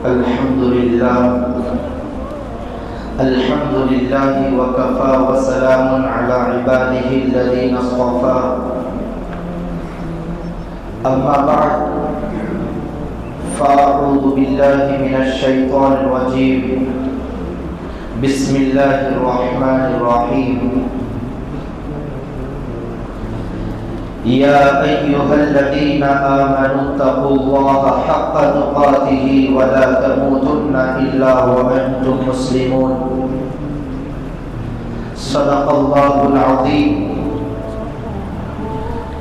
الحمد لله وكفى وسلام على عباده الذين اصطفى أما بعد فأعوذ بالله من الشيطان الرجيم بسم الله الرحمن الرحيم يا أيها الذين آمنوا اتقوا الله حق تقاته ولا تموتن إلا وأنتم مسلمون صدق الله العظيم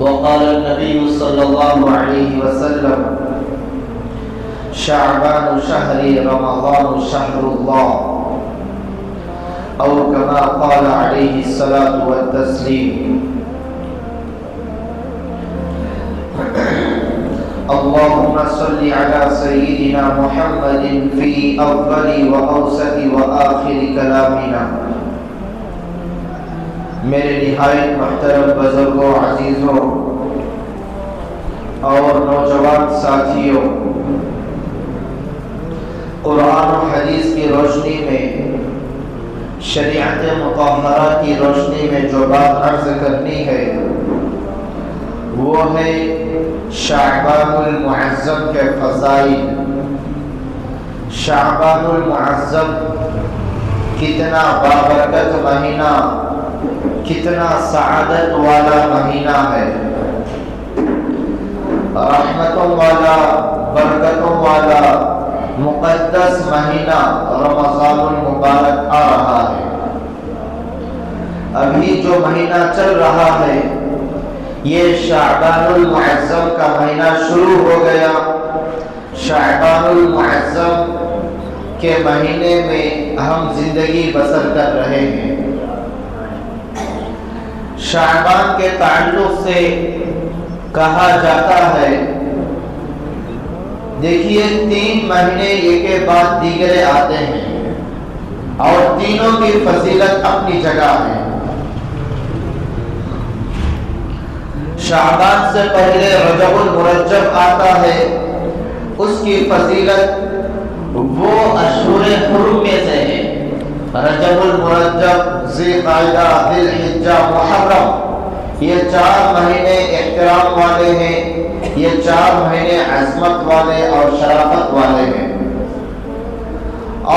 وقال النبي صلى الله عليه وسلم شعبان شهر رمضان شهر الله أو كما قال عليه الصلاة والتسليم اللهم صل على سيدنا محمد في أول وأوسط وآخر كلامنا میرے نہایت محترم بزرگوں، عزیزوں اور نوجوان ساتھیوں، قرآن و حدیث کی روشنی میں، شریعت مطہرہ کی روشنی میں جو بات عرض کرنی ہے وہ ہے شعبان المعظم کے فضائل۔ شعبان المعظم کتنا بابرکت مہینہ، کتنا سعادت والا مہینہ ہے، رحمتوں والا، برکتوں والا مقدس مہینہ رمضان المبارک آ رہا ہے۔ ابھی جو مہینہ چل رہا ہے یہ شعبان المعظم کا مہینہ شروع ہو گیا۔ شعبان المعظم کے مہینے میں ہم زندگی بسر کر رہے ہیں۔ شعبان کے تعلق سے کہا جاتا ہے، دیکھیے 3 مہینے ایک کے بعد دیگرے آتے ہیں اور تینوں کی فضیلت اپنی جگہ ہے۔ شعبان سے پہلے رجب المرجب آتا ہے، اس کی فضیلت وہ اشہر حرم میں سے ہے۔ رجب المرجب، ذی القعدہ، ذی الحجہ، محرم، یہ 4 مہینے احترام والے ہیں، یہ 4 مہینے عظمت والے اور شرافت والے ہیں۔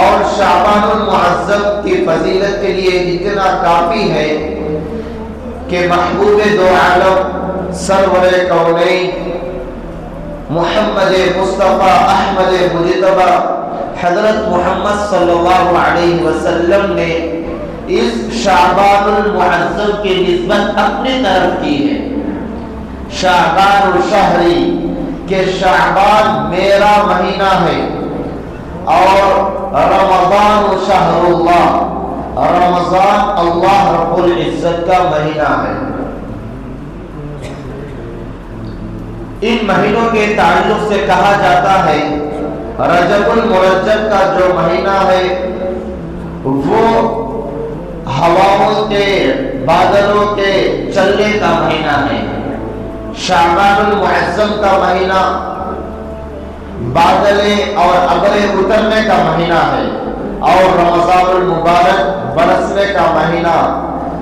اور شعبان المعظم کی فضیلت کے لیے اتنا کافی ہے کہ محبوب دو عالم سرور کونین محمد مصطفیٰ احمد مجتبی حضرت محمد صلی اللہ علیہ وسلم نے اس شعبان المعظم کی نسبت اپنی طرف کی ہے۔ شعبان شہری کہ شعبان میرا مہینہ ہے، اور رمضان شہر اللہ، رمضان اللہ رب العزت کا مہینہ ہے۔ ان مہینوں کے تعلق سے کہا جاتا ہے رجب المرجب کا جو مہینہ ہے وہ ہواؤں کے، بادلوں کے چلنے کا مہینہ ہے۔ شعبان المعظم کا مہینہ بادلیں اور ابریں اترنے کا مہینہ ہے، اور رمضان المبارک برسنے کا مہینہ،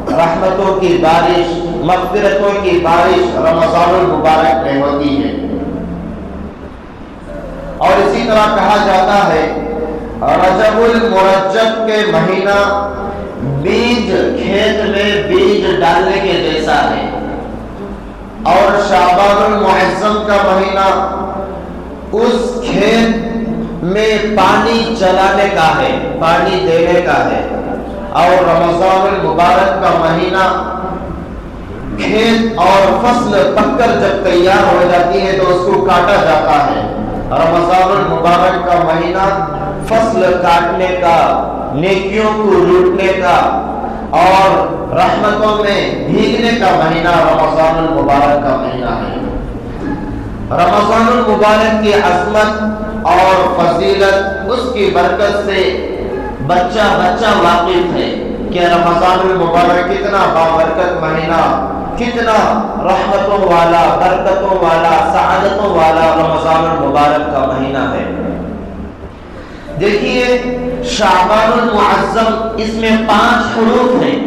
رحمتوں کی بارش، مغفرتوں کی بارش رمضان المبارک میں ہوتی ہے۔ اور اسی طرح کہا جاتا ہے رجب المرجب کے مہینہ بیج کھیت میں بیج ڈالنے کے جیسا ہے، اور شعبان المعظم کا مہینہ اس کھیت میں پانی چلانے کا ہے، پانی دینے کا ہے، اور رمضان المبارک کا مہینہ کھیت اور فصل پک کر جب تیار ہو جاتی ہے تو اس کو کاٹا جاتا ہے۔ رمضان المبارک کا مہینہ فصل کاٹنے کا، نیکیوں کو لوٹنے کا اور رحمتوں میں بھیگنے کا مہینہ رمضان المبارک کا مہینہ ہے۔ رمضان المبارک کی عظمت اور فضیلت، اس کی برکت سے بچہ واقف ہے کہ رمضان المبارک کتنا بابرکت مہینہ، کتنا رحمتوں والا، برکتوں والا، سعادتوں والا رمضان المبارک کا مہینہ ہے۔ دیکھیے شعبان المعظم، اس میں 5 حروف ہیں۔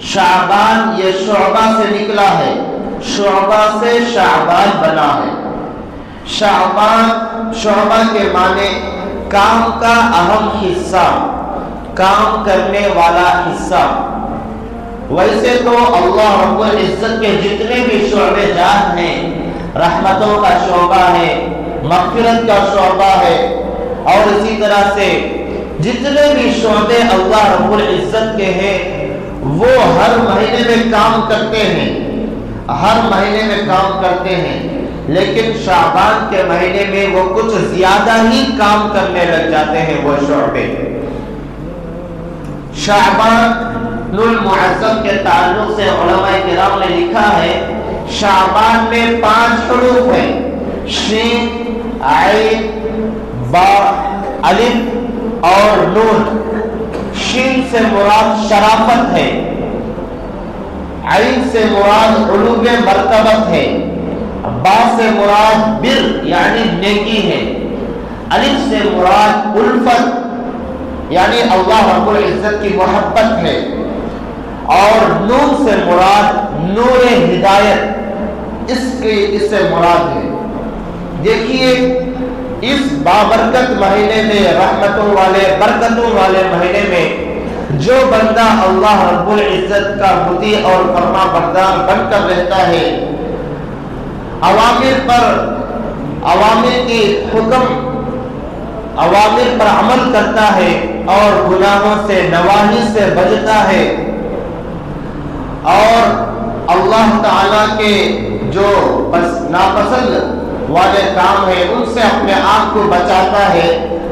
شعبان یہ شعبہ سے نکلا ہے، شعبہ سے شعبان بنا ہے۔ شعبان شعبہ کے معنی کام کا اہم حصہ، کام کرنے والا حصہ۔ ویسے تو اللہ رب العزت کے جتنے بھی شعبے جات ہیں، رحمتوں کا شعبہ ہے، مغفرت کا شعبہ ہے، اور اسی طرح سے جتنے بھی شعبے اللہ رب العزت کے ہیں وہ ہر مہینے میں کام کرتے ہیں، ہر مہینے میں کام کرتے ہیں، لیکن شعبان کے مہینے میں وہ کچھ زیادہ ہی کام کرنے لگ جاتے ہیں وہ شعبے۔ شعبان المعظم کے تعلق سے علماء کرام نے لکھا ہے شعبان میں 5 حروف ہیں، شین، عین، با، الف اور نون۔ شین سے مراد شرافت ہے، عین سے مراد علو مرتبت ہے، با سے مراد بر یعنی نیکی ہے، الف سے مراد الفت یعنی اللہ رب العزت کی محبت ہے، اور نون سے مراد نور ہدایت اس سے مراد ہے۔ دیکھیے اس بابرکت مہینے میں، رحمتوں والے برکتوں والے مہینے میں جو بندہ اللہ رب العزت کا مطیع اور فرما بردار بن کر رہتا ہے، اوامر کی حکم اوامر پر عمل کرتا ہے اور گناہوں سے نواہی سے بچتا ہے، اور اللہ تعالیٰ کے جو ناپسند والے کام ہیں ان سے اپنے آپ کو بچاتا ہے،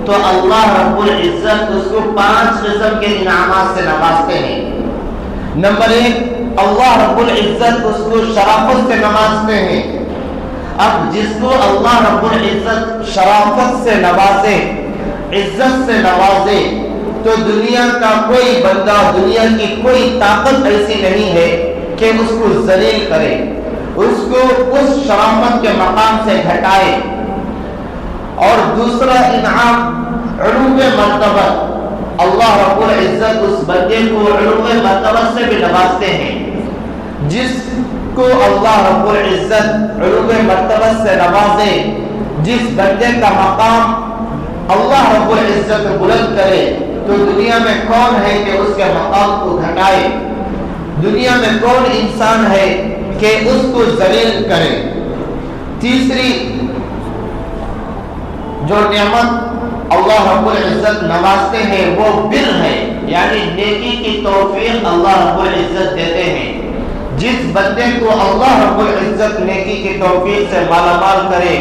تو اللہ رب العزت اس کو 5 قسم کے انعامات سے نوازتے ہیں۔ نمبر 1، اللہ رب العزت اس کو شرافت سے نوازتے ہیں۔ اب جس کو اللہ رب العزت شرافت سے نوازے، عزت سے نوازے، تو دنیا کا کوئی بندہ، دنیا کی کوئی طاقت ایسی نہیں ہے کہ اس کو ذلیل کرے، اس کو اس شرافت کے مقام سے گھٹائے۔ اور دوسرا انعام علو مرتبت، اللہ رب العزت اس بندے کو علو مرتبت سے بھی نوازتے ہیں۔ جس کو اللہ رب العزت علو مرتبت سے نوازے، جس بندے کا مقام اللہ رب العزت بلند کرے، تو دنیا میں کون ہے کہ اس کے مقام کو گھٹائے؟ دنیا میں کون انسان ہے کہ اس کو ذلیل کرے؟ تیسری جو نعمت اللہ رب العزت نوازتے ہیں وہ بر ہے، یعنی نیکی کی توفیق اللہ رب العزت دیتے ہیں۔ جس بندے کو اللہ رب العزت نیکی کی توفیق سے مالا مال کرے،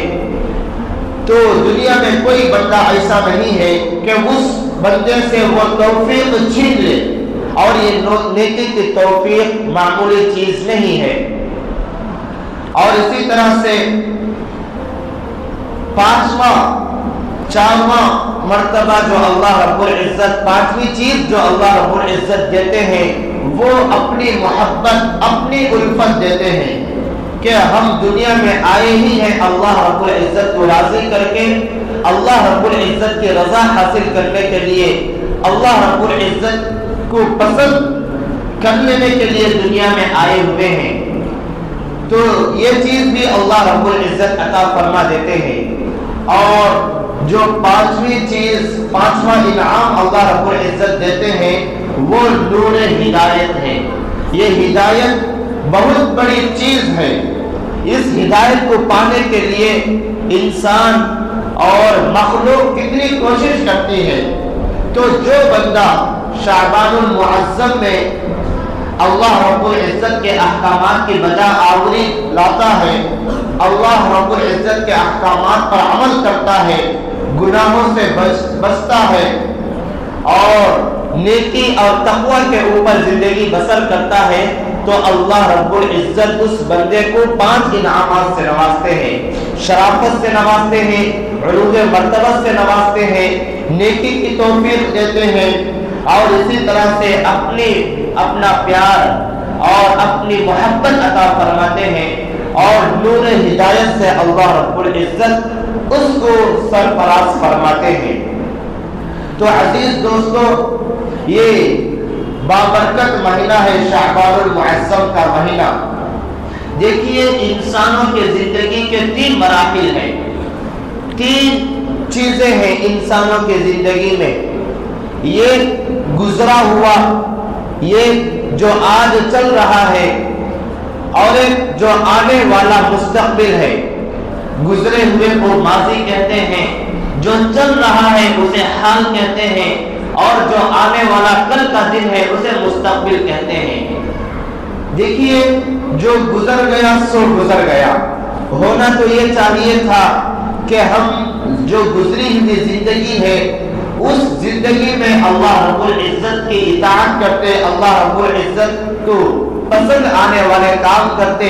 تو دنیا میں کوئی بندہ ایسا نہیں ہے کہ اس بندے سے وہ توفیق چھین لے، اور یہ نیکی کی توفیق معمولی چیز نہیں ہے۔ اور اسی طرح سے 4واں مرتبہ جو اللہ رب العزت، 5ویں چیز جو اللہ رب العزت دیتے ہیں، وہ اپنی محبت، اپنی الفت دیتے ہیں کہ ہم دنیا میں آئے ہی ہیں اللہ رب العزت کو راضی کر کے، اللہ رب العزت کی رضا حاصل کرنے کے لیے، اللہ رب العزت کو پسند کر لینے کے لیے دنیا میں آئے ہوئے ہیں۔ تو یہ چیز بھی اللہ رب العزت عطا فرما دیتے ہیں۔ اور جو 5ویں چیز، 5واں انعام اللہ رب العزت دیتے ہیں وہ نور ہدایت ہے۔ یہ ہدایت بہت بڑی چیز ہے۔ اس ہدایت کو پانے کے لیے انسان اور مخلوق کتنی کوشش کرتی ہے۔ تو جو بندہ شعبان المعظم میں اللہ رب العزت کے احکامات کی بجا آوری لاتا ہے، اللہ رب العزت کے احکامات پر عمل کرتا ہے، گناہوں سے بچتا ہے، اور نیکی اور تقوی کے اوپر زندگی بسر کرتا ہے، تو اللہ رب العزت اس بندے کو 5 انعامات سے نوازتے ہیں۔ شرافت سے نوازتے ہیں، علو مرتبت سے نوازتے ہیں، نیکی کی توفیق دیتے ہیں، اور اسی طرح سے اپنا پیار اور اپنی محبت عطا فرماتے ہیں، اور نور ہدایت سے اللہ رب العزت اس کو سرفراز فرماتے ہیں۔ تو عزیز دوستو، یہ بابرکت مہینہ ہے شعبان المعظم کا مہینہ۔ دیکھیے انسانوں کے زندگی کے 3 مراحل ہیں، 3 چیزیں ہیں انسانوں کے زندگی میں۔ یہ گزرا ہوا، یہ جو آج چل رہا ہے، اور ایک جو آنے والا مستقبل ہے۔ گزرے ہوئے کو ماضی کہتے ہیں، جو چل رہا ہے اسے حال کہتے ہیں، اور جو آنے والا کل کا دن ہے اسے مستقبل کہتے ہیں۔ دیکھیے جو گزر گیا سو گزر گیا، ہونا تو یہ چاہیے تھا کہ ہم جو گزری ہوئی زندگی ہے اس زندگی میں اللہ رب العزت کی اطاعت کرتے، اللہ رب العزت کو پسند آنے والے کام کرتے،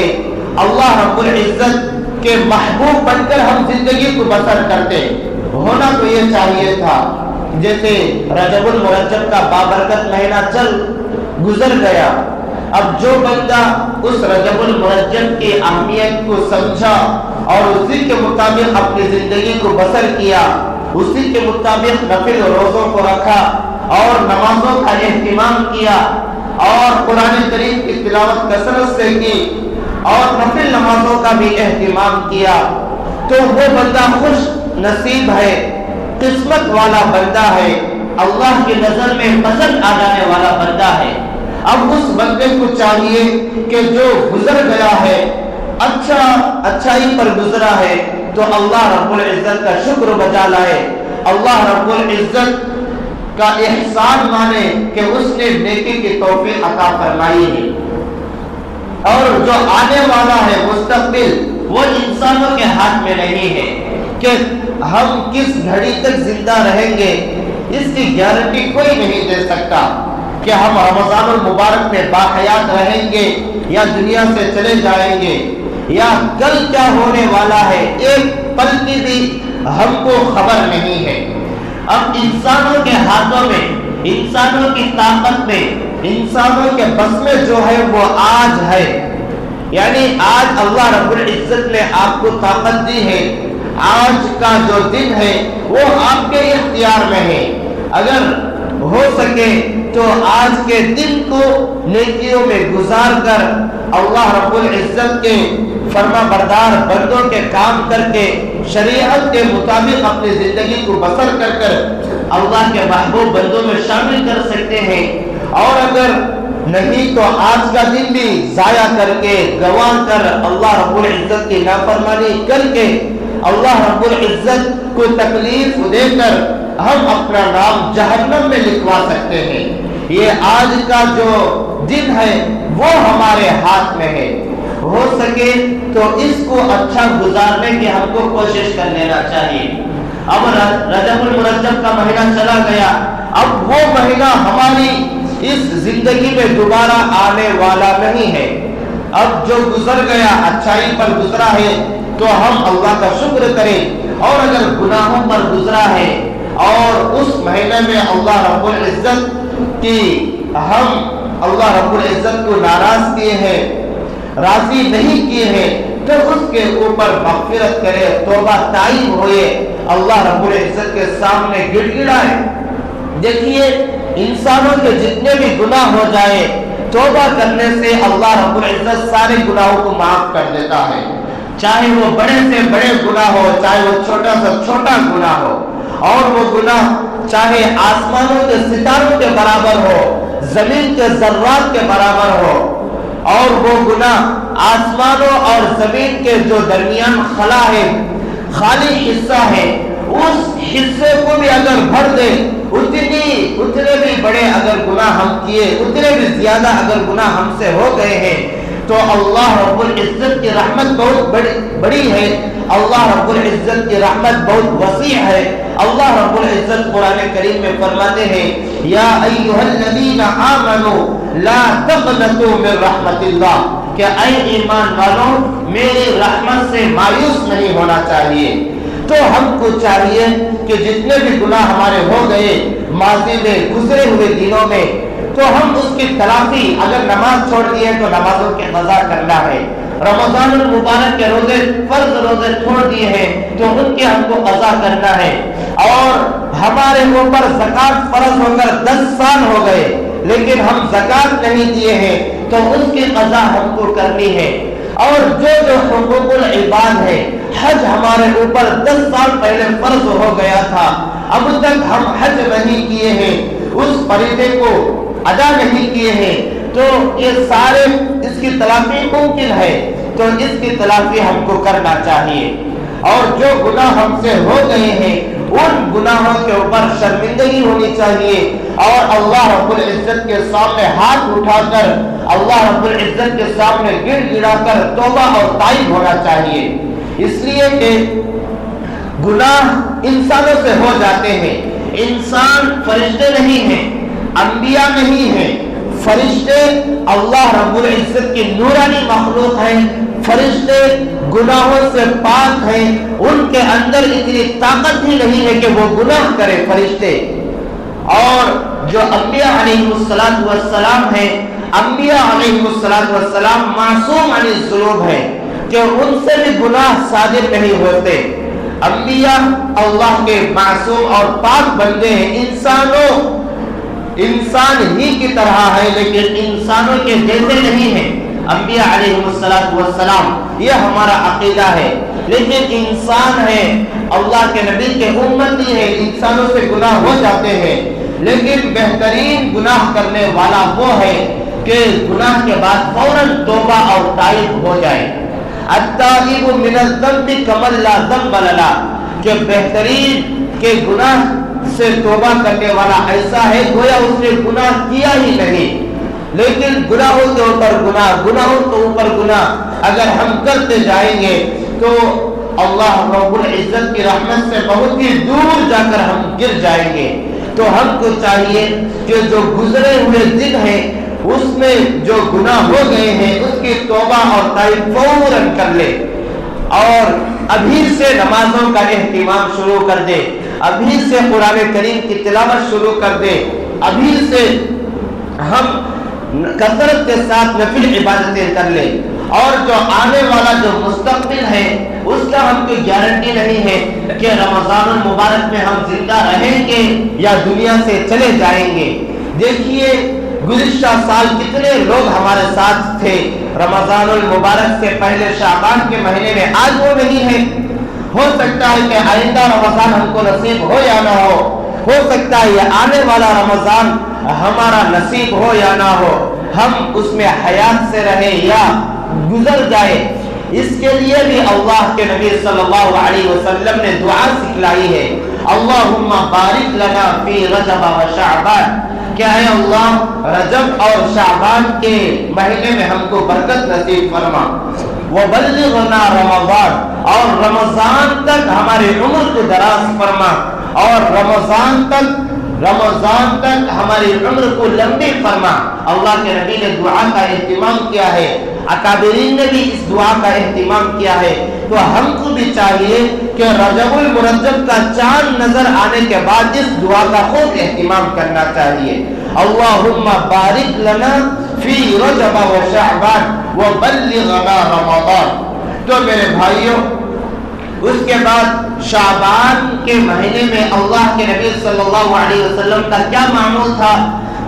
اللہ رب العزت کے محبوب بن کر ہم زندگی کو بسر کرتے، ہونا تو یہ چاہیے تھا۔ جیسے رجب المرجب کا بابرکت مہینہ چل گزر گیا، اب جو بندہ اس رجب المرجب کی اہمیت کو سمجھا اور اسی کے مطابق اپنی زندگی کو بسر کیا، اسی کے مطابق نفل روزوں کو رکھا اور نمازوں کا اہتمام کیا اور قرآن کریم کی تلاوت کثرت سے کی اور نفل نمازوں کا بھی اہتمام کیا، تو وہ بندہ خوش نصیب ہے، قسمت والا بندہ ہے، اللہ کی نظر میں پسند آ جانے والا بندہ ہے۔ اب اس بندے کو چاہیے کہ جو گزر گیا ہے، اچھائی پر گزرا ہے، تو اللہ رب العزت کا شکر بجا لائے، اللہ رب العزت کا احسان مانے کہ اس نے نیکی کی توفیق عطا فرمائی ہے۔ اور جو آنے والا ہے مستقبل، وہ انسانوں کے ہاتھ میں نہیں ہے کہ ہم کس گھڑی تک زندہ رہیں گے، اس کی گارنٹی کوئی نہیں دے سکتا کہ ہم رمضان المبارک میں باحیات رہیں گے یا دنیا سے چلے جائیں گے، یا کل کیا ہونے والا ہے ایک پل کی بھی ہم کو خبر نہیں ہے۔ اب انسانوں کے ہاتھوں میں، انسانوں کی طاقت میں، انسانوں کے بس میں جو ہے وہ آج ہے، یعنی آج اللہ رب العزت نے آپ کو طاقت دی ہے، آج کا جو دن ہے وہ آپ کے اختیار میں ہے۔ اگر ہو سکے تو آج کے دن کو نیکیوں میں گزار کر اللہ رب العزت کے فرما بردار بندوں کے کام کر کے شریعت کے مطابق اپنی زندگی کو بسر کر کر اللہ کے محبوب بندوں میں شامل کر سکتے ہیں، اور اگر نہیں تو آج کا دن بھی ضائع کر کے گنوا کر اللہ رب العزت کی نافرمانی کر کے اللہ رب العزت کو تکلیف دے کر ہم اپنا نام جہنم میں لکھوا سکتے ہیں۔ یہ آج کا جو دن ہے وہ ہمارے ہاتھ میں ہے، ہو سکے تو اس کو اچھا گزارنے کی ہم کو کوشش کر لینا چاہیے۔ اب رجب المرجب کا مہینہ چلا گیا، اب وہ مہینہ ہماری اس زندگی میں دوبارہ آنے والا نہیں ہے۔ اب جو گزر گیا اچھائی پر گزرا ہے تو ہم اللہ کا شکر کریں، اور اگر گناہوں پر گزرا ہے اور اس مہینے میں اللہ رب العزت کی ہم اللہ رب العزت کو ناراض کیے ہیں، راضی نہیں کیے ہیں، تو اس کے اوپر مغفرت کرے، توبہ طائب ہوئے، اللہ رب العزت کے سامنے گڑ گڑائے۔ دیکھیے انسانوں کے جتنے بھی گناہ ہو جائے، توبہ کرنے سے اللہ رب العزت سارے گناہوں کو معاف کر دیتا ہے، چاہے وہ بڑے سے بڑے گناہ ہو، چاہے وہ چھوٹا سے چھوٹا گناہ ہو، اور وہ گناہ چاہے آسمانوں کے ستاروں کے برابر ہو، زمین کے ذرات کے برابر ہو، اور وہ گناہ آسمانوں اور زمین کے جو درمیان خلا ہے، خالی حصہ ہے، اس حصے کو بھی اگر بھر دے، اتنے بھی بڑے اگر گناہ ہم کیے، اتنے بھی زیادہ اگر گناہ ہم سے ہو گئے ہیں، تو اللہ رب العزت کی رحمت بہت بڑی ہے، اللہ رب العزت کی رحمت بہت وسیع ہے۔ اللہ رب العزت قرآن کریم میں فرماتے ہیں، یا ایھا الذین آمنوا لا تقنطوا من رحمت اللہ، کہ اے ایمان والوں میری رحمت سے مایوس نہیں ہونا چاہیے۔ تو ہم کو چاہیے کہ جتنے بھی گناہ ہمارے ہو گئے ماضی میں، گزرے ہوئے دنوں میں، تو ہم اس کی تلافی، اگر نماز چھوڑ دی ہے تو نمازوں کے قضا کرنا ہے، رمضان المبارک کے روزے فرض روزے چھوڑ دیے ہیں تو ان کے ہم کو قضا کرنا ہے، اور ہمارے وہ اوپر زکات فرض ہو کر 10 سال ہو گئے لیکن ہم زکات نہیں دیے ہیں تو اس کی قضا ہم کو کرنی ہے. اور جو حقوق العباد ہے, حج ہمارے اوپر 10 سال پہلے فرض ہو گیا تھا, اب تک ہم حج نہیں کیے ہیں, اس فریضے کو ادا نہیں کیے ہیں, تو یہ سارے اس کی تلافی ممکن ہے, تو اس کی تلافی ہم کو کرنا چاہیے. اور جو گناہ ہم سے ہو گئے ہیں ان گناہوں کے اوپر شرمندگی ہونی چاہیے اور اللہ رب العزت کے سامنے ہاتھ اٹھا کر اللہ رب العزت کے سامنے گڑ گڑا کر توبہ اور تائب ہونا چاہیے. اس لیے کہ گناہ انسانوں سے ہو جاتے ہیں. انسان فرشتے نہیں ہیں, انبیاء نہیں ہیں. فرشتے اللہ رب العزت کی نورانی مخلوق ہیں. فرشتے گناہوں سے پاک ہیں, ان کے اندر اتنی طاقت ہی نہیں ہے کہ وہ گناہ کرے فرشتے. اور جو انبیاء علیہ السلام ہیں, انبیاء علیہ السلام معصوم عن الذنوب ہیں کہ ان سے بھی گناہ صادر نہیں ہوتے. انبیاء اللہ کے معصوم اور پاک بندے ہیں. انسان ہی کی طرح ہے لیکن انسانوں کے جیسے نہیں ہیں انبیاء علیہ السلام, یہ ہمارا عقیدہ ہے. لیکن انسان ہے, اللہ کے نبی کے امتی ہے, انسانوں سے گناہ ہو جاتے ہیں, لیکن بہترین گناہ کرنے والا وہ ہے کہ گناہ کے بعد فوراً توبہ اور تائب ہو جائے. التائب من الذنب کمن لا ذنب له, کہ بہترین کے گناہ سے توبہ کرنے والا ایسا ہے گویا اس نے گناہ کیا ہی نہیں. لیکن گناہوں کے اوپر گناہ, گناہوں کے اوپر گناہ اگر ہم کرتے جائیں گے تو اللہ رب العزت کی رحمت سے بہت ہی دور جا کر ہم گر جائیں گے. تو ہم کو چاہیے کہ جو گزرے ہوئے دن ہیں اس میں جو گناہ ہو گئے ہیں اس کی توبہ اور تائب فوراً کر لے, اور ابھی سے نمازوں کا اہتمام شروع کر دے, ابھی سے قرآن کریم کی تلاوت شروع کر دے, ابھی سے ہم کثرت کے ساتھ نفل عبادتیں کر لیں. اور جو آنے والا جو مستقبل ہے اس کا ہم کوئی گارنٹی نہیں ہے کہ رمضان المبارک میں ہم زندہ رہیں گے یا دنیا سے چلے جائیں گے. دیکھیے گزشتہ سال کتنے لوگ ہمارے ساتھ تھے رمضان المبارک سے پہلے شعبان کے مہینے میں, آج وہ نہیں ہے. ہو سکتا ہے کہ آئندہ رمضان ہم کو نصیب ہو یا نہ ہو سکتا ہے یہ آنے والا رمضان ہمارا نصیب ہو یا نہ ہو, ہم اس میں حیات سے رہے یا گزر جائے. اس کے لیے بھی اللہ کے نبی صلی اللہ علیہ وسلم نے دعا سکھلائی ہے, اللہم بارک لنا فی رجب و شعبان, کہ اے اللہ رجب اور شعبان کے مہینے میں ہم کو برکت نصیب فرما, وبلغنا رمضان, اور رمضان تک ہماری عمر کو دراز فرما, اور رمضان تک ہماری عمر کو لمبی فرما. اللہ کے نبی نے دعا کا اہتمام کیا ہے, اکابرین نے بھی اس دعا کا اہتمام کیا ہے. تو ہم کو بھی چاہیے کہ رجب المرجب کا چاند نظر آنے کے بعد اس دعا کا خوب اہتمام کرنا چاہیے, اللہم بارک لنا فی رجب و شعبان وبلغنا رمضان. تو میرے بھائیوں, اس کے بعد شعبان کے مہینے میں اللہ کے نبی صلی اللہ علیہ وسلم کا کیا معمول تھا,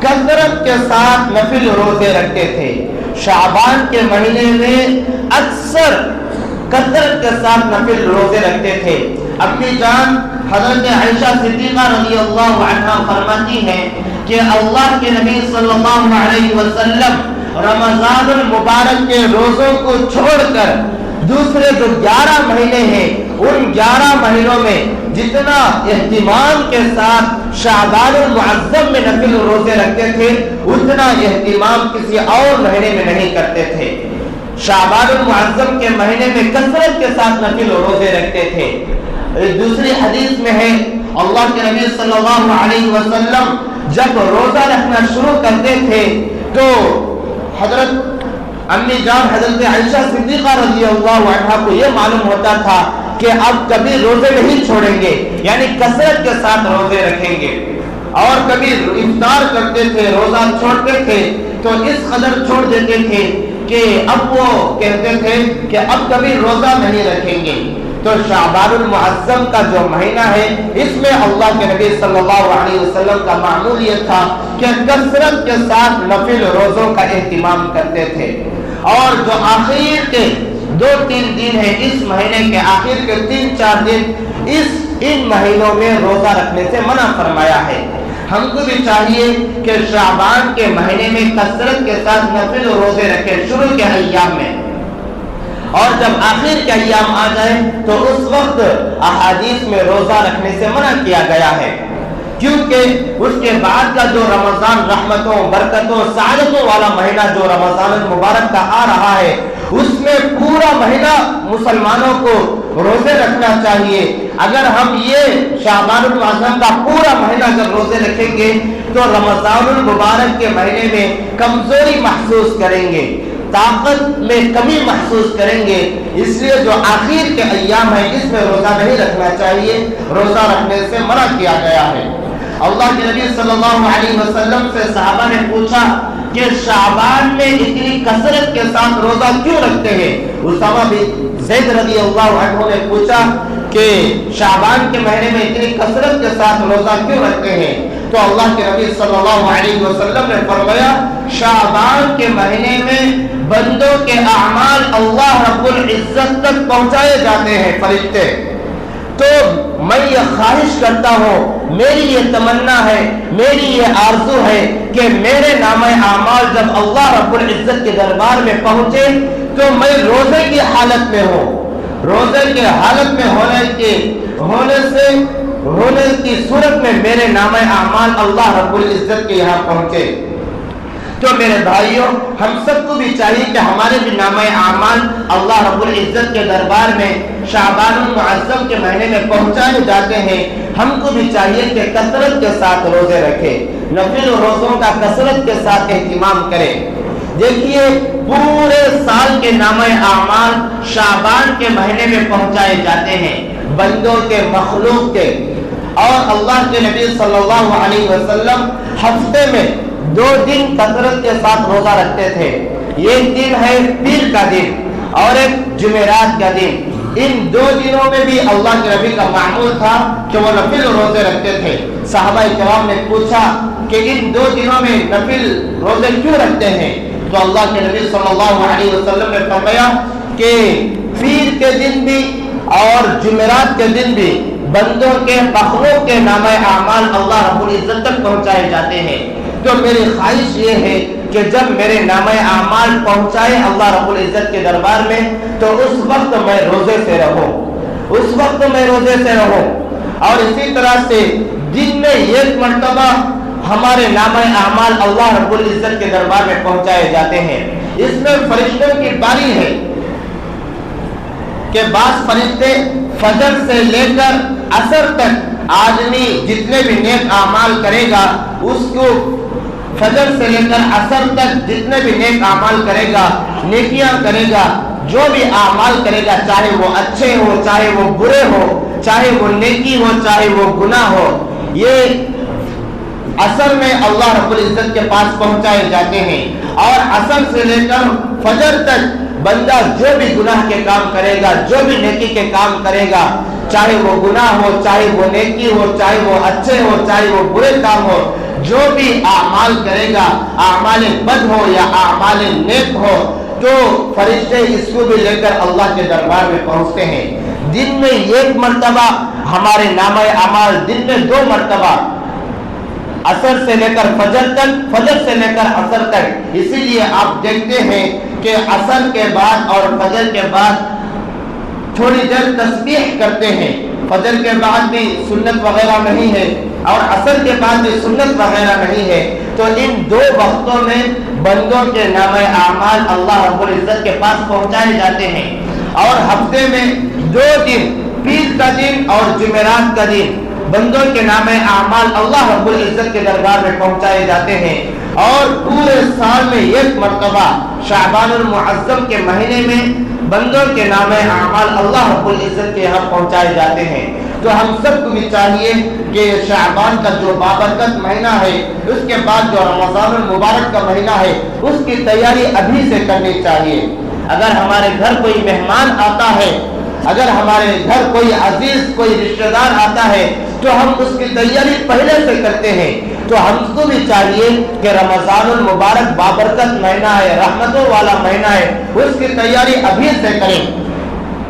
کثرت کے ساتھ نفل روزے رکھتے تھے. شعبان کے مہینے میں اکثر کثرت کے ساتھ نفل روزے رکھتے تھے. اپنی جان حضرت عائشہ صدیقہ رضی اللہ عنہا فرماتی ہیں کہ اللہ کے نبی صلی اللہ علیہ وسلم رمضان المبارک کے روزوں کو چھوڑ کر دوسرے جو 11 مہینے ہیں ان 11 مہینوں میں جتنا اہتمام کے ساتھ شعبان المعظم میں نفل روزے رکھتے تھے اتنا اہتمام کسی اور مہینے میں نہیں کرتے تھے. شعبان المعظم کے مہینے میں کثرت کے ساتھ نفل روزے رکھتے تھے. دوسری حدیث میں ہے اللہ کے نبی صلی اللہ علیہ وسلم جب روزہ رکھنا شروع کرتے تھے تو حضرت امی جان حضرت عائشہ صدیقہ رضی اللہ عنہا کو یہ معلوم ہوتا تھا کہ اب کبھی روزے نہیں چھوڑیں گے, یعنی کثرت کے ساتھ روزے رکھیں گے. اور کبھی افطار کرتے تھے, روزہ چھوڑتے تھے تو اس قدر چھوڑ دیتے تھے کہ اب وہ کہتے تھے کہ اب کبھی روزہ نہیں رکھیں گے. تو شعبان المعظم کا جو مہینہ ہے اس میں اللہ کے نبی صلی اللہ علیہ وسلم کا معمول یہ تھا کہ کثرت کے ساتھ نفل روزوں کا اہتمام کرتے تھے، اور جو آخر کے 2-3 دن ہیں اس مہینے کے آخر کے 3-4 دن ان مہینوں میں روزہ رکھنے سے منع فرمایا ہے۔ ہم کو بھی چاہیے کہ شعبان کے مہینے میں کثرت کے ساتھ نفل روزے رکھیں شروع کے ایام میں، اور جب آخر کے ایام آ جائیں تو اس وقت احادیث میں روزہ رکھنے سے منع کیا گیا ہے، کیونکہ اس کے بعد کا جو رمضان رحمتوں برکتوں سعادتوں والا مہینہ جو رمضان المبارک کا آ رہا ہے اس میں پورا مہینہ مسلمانوں کو روزے رکھنا چاہیے۔ اگر ہم یہ شعبان المعظم کا پورا مہینہ جب روزے رکھیں گے تو رمضان المبارک کے مہینے میں کمزوری محسوس کریں گے، طاقت میں کمی محسوس کریں گے، اس لیے جو آخر کے ایام ہیں اس میں روزہ نہیں رکھنا چاہیے، روزہ رکھنے سے منع کیا گیا ہے۔ اللہ کے نبی صلی اللہ علیہ وسلم سے صحابہ نے پوچھا کہ شعبان میں اتنی کثرت کے ساتھ روزہ کیوں رکھتے ہیں؟ اسامہ بن زید رضی اللہ عنہ نے پوچھا کہ شعبان کے مہینے میں اتنی کثرت کے ساتھ روزہ کیوں رکھتے ہیں؟ تو اللہ کے نبی صلی اللہ علیہ وسلم نے فرمایا شعبان کے مہینے میں بندوں کے اعمال اللہ رب العزت تک پہنچائے جاتے ہیں فرشتے، تو میں یہ خواہش کرتا ہوں، میری یہ تمنا ہے، میری یہ آرزو ہے کہ میرے نامہ اعمال جب اللہ رب العزت کے دربار میں پہنچے تو میں روزے کی حالت میں ہوں، روزے کے حالت میں ہونے کی صورت میں میرے نامہ اعمال اللہ رب العزت کے یہاں پہنچے۔ تو میرے بھائیوں، ہم سب کو بھی چاہیے کہ ہمارے بھی نامہ اعمال اللہ رب العزت کے دربار میں شعبان المعظم کے مہینے میں پہنچائے جاتے ہیں۔ ہم کو بھی چاہیے کہ کثرت کے ساتھ روزے رکھیں، نفل روزوں کا کثرت کے ساتھ اہتمام کریں۔ دیکھیے پورے سال کے نامہ اعمال شعبان کے مہینے میں پہنچائے جاتے ہیں بندوں کے، مخلوق کے، اور اللہ کے نبی صلی اللہ علیہ وسلم ہفتے میں 2 دن کثرت کے ساتھ روزہ رکھتے تھے، ایک دن ہے پیر کا دن اور ایک جمعرات کا دن۔ ان 2 دنوں میں بھی اللہ کے نبی کا معمول تھا کہ وہ نفل روزے رکھتے تھے۔ صحابہ کرام نے پوچھا کہ ان 2 دنوں میں نفل روزے کیوں رکھتے ہیں؟ تو اللہ کے نبی صلی اللہ علیہ وسلم نے فرمایا کہ پیر کے دن بھی اور جمعرات کے دن بھی بندوں کے، مخلوق کے نامہ اعمال اللہ رب العزت تک پہنچائے جاتے ہیں۔ تو میری خواہش یہ ہے کہ جب میرے نامہ اعمال پہنچائے اللہ رب العزت کے دربار میں تو اس وقت میں روزے سے رہوں، اور اسی طرح سے دن میں 1 مرتبہ ہمارے نامہ اعمال اللہ رب العزت کے دربار میں پہنچائے جاتے ہیں۔ اس میں فرشتوں کی باری ہے کہ بعض فرشتے فجر سے لے کر عصر تک آدمی جتنے بھی نیک اعمال کرے گا اس کو فجر سے لے کر عصر تک جتنے بھی نیک اعمال کرے گا، نیکیاں کرے گا، جو بھی اعمال کرے گا، چاہے وہ اچھے ہو چاہے وہ برے ہو، چاہے وہ نیکی ہو چاہے وہ گناہ ہو، یہ عصر میں اللہ رب العزت کے پاس پہنچائے جاتے ہیں۔ اور عصر سے لے کر فجر تک بندہ جو بھی گناہ کے کام کرے گا، جو بھی نیکی کے کام کرے گا، چاہے وہ گناہ ہو چاہے وہ نیکی ہو، چاہے وہ اچھے ہو چاہے وہ برے کام ہو، جو بھی اعمال کرے گا، اعمال بد ہو یا اعمال نیک ہو، تو فرشتے اس کو بھی لے کر اللہ کے دربار میں پہنچتے ہیں۔ دن میں 1 مرتبہ ہمارے نامہ اعمال، دن میں 2 مرتبہ، عصر سے لے کر فجر تک، فجر سے لے کر عصر تک۔ اسی لیے آپ دیکھتے ہیں کہ عصر کے بعد اور فجر کے بعد تھوڑی دیر تسبیح کرتے ہیں، فجر کے بعد بھی سنت وغیرہ نہیں ہے اور عصر کے بعد بھی سنت وغیرہ نہیں ہے۔ تو ان 2 وقتوں میں بندوں کے نامہ اعمال اللہ رب العزت کے پاس پہنچائے جاتے ہیں، اور ہفتے میں 2 دن، پیر کا دن اور جمعرات کا دن، بندوں کے نامہ اعمال اللہ رب العزت کے دربار میں پہنچائے جاتے ہیں۔ اور پورے سال میں 1 مرتبہ شعبان المعظم کے مہینے میں بندوں کے نامہ اعمال اللہ رب العزت کے یہاں پہنچائے جاتے ہیں۔ تو ہم سب کو بھی چاہیے کہ شعبان کا جو بابرکت مہینہ ہے، اس کے بعد جو رمضان المبارک کا مہینہ ہے، اس کی تیاری ابھی سے کرنی چاہیے۔ اگر ہمارے گھر کوئی مہمان آتا ہے اگر ہمارے گھر کوئی عزیز کوئی رشتہ دار آتا ہے تو ہم اس کی تیاری پہلے سے کرتے ہیں. تو ہم کو بھی چاہیے کہ رمضان المبارک بابرکت مہینہ ہے، رحمتوں والا مہینہ ہے، اس کی تیاری ابھی سے کریں.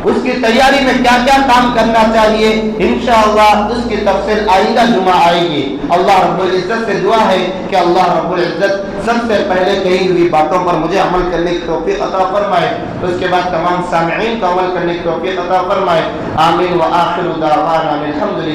اس کی تیاری میں کیا کیا کام کرنا چاہیے انشاءاللہ اس کی تفصیل آئندہ جمعہ آئے گی. اللہ رب العزت سے دعا ہے کہ اللہ رب العزت سب سے پہلے کہی ہوئی باتوں پر مجھے عمل کرنے کی توفیق عطا فرمائے، اس کے بعد تمام سامعین کو عمل کرنے کی توفیق عطا فرمائے. آمین. وآخر دعوانا الحمدللہ.